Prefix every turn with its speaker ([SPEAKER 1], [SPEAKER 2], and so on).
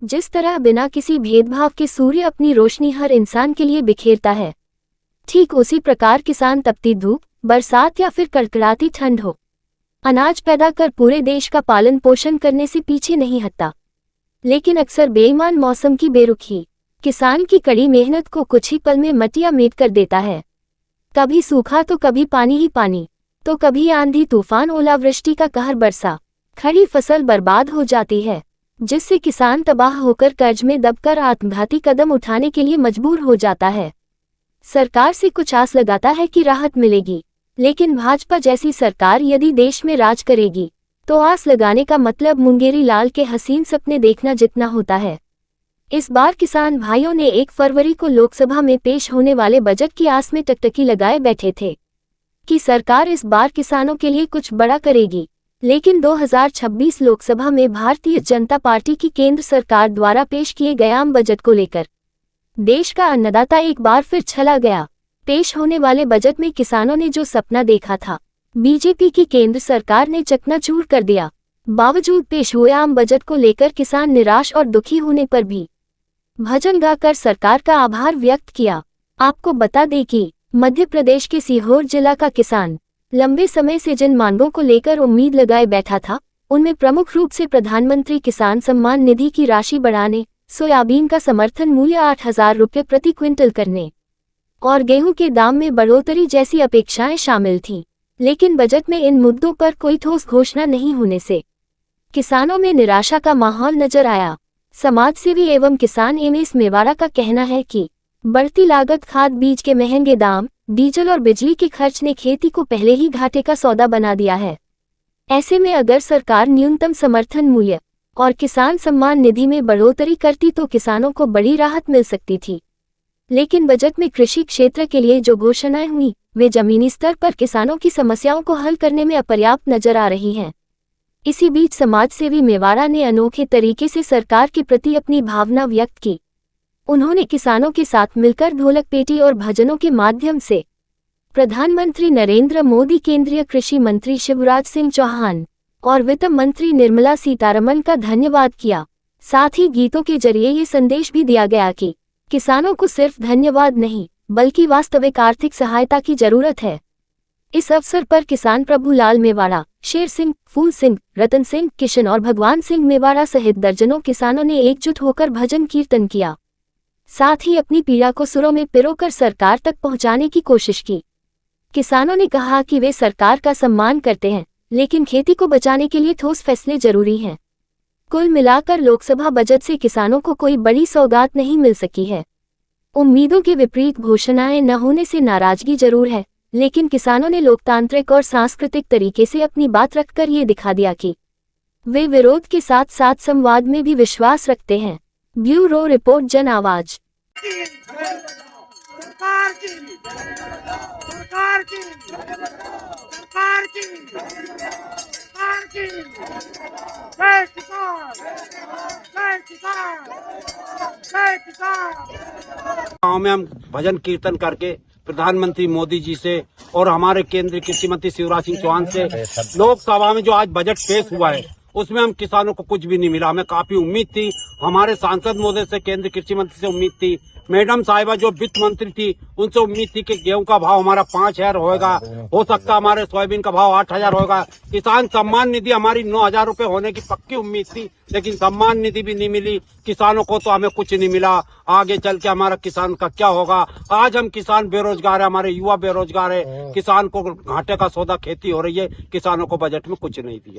[SPEAKER 1] जिस तरह बिना किसी भेदभाव के सूर्य अपनी रोशनी हर इंसान के लिए बिखेरता है, ठीक उसी प्रकार किसान तपती धूप, बरसात या फिर कड़कड़ाती ठंड हो, अनाज पैदा कर पूरे देश का पालन पोषण करने से पीछे नहीं हटता। लेकिन अक्सर बेईमान मौसम की बेरुखी किसान की कड़ी मेहनत को कुछ ही पल में मटिया मेट कर देता है। कभी सूखा तो कभी पानी ही पानी, तो कभी आंधी तूफान ओलावृष्टि का कहर बरसा, खड़ी फसल बर्बाद हो जाती है, जिससे किसान तबाह होकर कर्ज में दबकर आत्मघाती कदम उठाने के लिए मजबूर हो जाता है। सरकार से कुछ आस लगाता है कि राहत मिलेगी, लेकिन भाजपा जैसी सरकार यदि देश में राज करेगी तो आस लगाने का मतलब मुंगेरी लाल के हसीन सपने देखना जितना होता है। इस बार किसान भाइयों ने 1 फरवरी को लोकसभा में पेश होने वाले बजट की आस में टकटकी लगाए बैठे थे कि सरकार इस बार किसानों के लिए कुछ बड़ा करेगी। लेकिन 2026 लोकसभा में भारतीय जनता पार्टी की केंद्र सरकार द्वारा पेश किए गए आम बजट को लेकर देश का अन्नदाता एक बार फिर छला गया। पेश होने वाले बजट में किसानों ने जो सपना देखा था, बीजेपी की केंद्र सरकार ने चकनाचूर कर दिया। बावजूद पेश हुए आम बजट को लेकर किसान निराश और दुखी होने पर भी भजन गाकर सरकार का आभार व्यक्त किया। आपको बता दें कि मध्य प्रदेश के सीहोर जिला का किसान लंबे समय से जिन मांगों को लेकर उम्मीद लगाए बैठा था, उनमें प्रमुख रूप से प्रधानमंत्री किसान सम्मान निधि की राशि बढ़ाने, सोयाबीन का समर्थन मूल्य 8,000 रुपये प्रति क्विंटल करने और गेहूं के दाम में बढ़ोतरी जैसी अपेक्षाएं शामिल थीं। लेकिन बजट में इन मुद्दों पर कोई ठोस घोषणा नहीं होने से किसानों में निराशा का माहौल नजर आया। समाजसेवी एवं किसान एमएस मेवाड़ा का कहना है कि बढ़ती लागत, खाद बीज के महंगे दाम, डीजल और बिजली के खर्च ने खेती को पहले ही घाटे का सौदा बना दिया है। ऐसे में अगर सरकार न्यूनतम समर्थन मूल्य और किसान सम्मान निधि में बढ़ोतरी करती तो किसानों को बड़ी राहत मिल सकती थी। लेकिन बजट में कृषि क्षेत्र के लिए जो घोषणाएं हुई, वे जमीनी स्तर पर किसानों की समस्याओं को हल करने में अपर्याप्त नजर आ रही हैं। इसी बीच समाजसेवी मेवाड़ा ने अनोखे तरीके से सरकार के प्रति अपनी भावना व्यक्त की। उन्होंने किसानों के साथ मिलकर ढोलक पेटी और भजनों के माध्यम से प्रधानमंत्री नरेंद्र मोदी, केंद्रीय कृषि मंत्री शिवराज सिंह चौहान और वित्त मंत्री निर्मला सीतारमण का धन्यवाद किया। साथ ही गीतों के जरिए ये संदेश भी दिया गया कि किसानों को सिर्फ धन्यवाद नहीं बल्कि वास्तविक आर्थिक सहायता की जरूरत है। इस अवसर पर किसान प्रभुलाल मेवाड़ा, शेर सिंह, फूल सिंह, रतन सिंह, किशन और भगवान सिंह मेवाड़ा सहित दर्जनों किसानों ने एकजुट होकर भजन कीर्तन किया। साथ ही अपनी पीड़ा को सुरों में पिरोकर सरकार तक पहुंचाने की कोशिश की। किसानों ने कहा कि वे सरकार का सम्मान करते हैं, लेकिन खेती को बचाने के लिए ठोस फैसले जरूरी हैं। कुल मिलाकर लोकसभा बजट से किसानों को कोई बड़ी सौगात नहीं मिल सकी है। उम्मीदों के विपरीत घोषणाएं न होने से नाराजगी जरूर है, लेकिन किसानों ने लोकतांत्रिक और सांस्कृतिक तरीके से अपनी बात रखकर ये दिखा दिया कि वे विरोध के साथ साथ संवाद में भी विश्वास रखते हैं। ब्यूरो रिपोर्ट, जन आवाज।
[SPEAKER 2] गाँव में हम भजन कीर्तन करके प्रधानमंत्री मोदी जी से और हमारे केंद्रीय कृषि मंत्री शिवराज सिंह चौहान से लोकसभा में जो आज बजट पेश हुआ है उसमें हम किसानों को कुछ भी नहीं मिला। हमें काफी उम्मीद थी, हमारे सांसद महोदय से, केंद्रीय कृषि मंत्री से उम्मीद थी, मैडम साहिबा जो वित्त मंत्री थी उनसे उम्मीद थी कि गेहूं का भाव हमारा 5,000 होगा, हो सकता हमारे सोयाबीन का भाव 8,000 होगा। किसान सम्मान निधि हमारी 9,000 रुपए होने की पक्की उम्मीद थी, लेकिन सम्मान निधि भी नहीं मिली किसानों को, तो हमें कुछ नहीं मिला। आगे चल के हमारा किसान का क्या होगा। आज हम किसान बेरोजगार है, हमारे युवा बेरोजगार है, किसान को घाटे का सौदा खेती हो रही है, किसानों को बजट में कुछ नहीं दिया।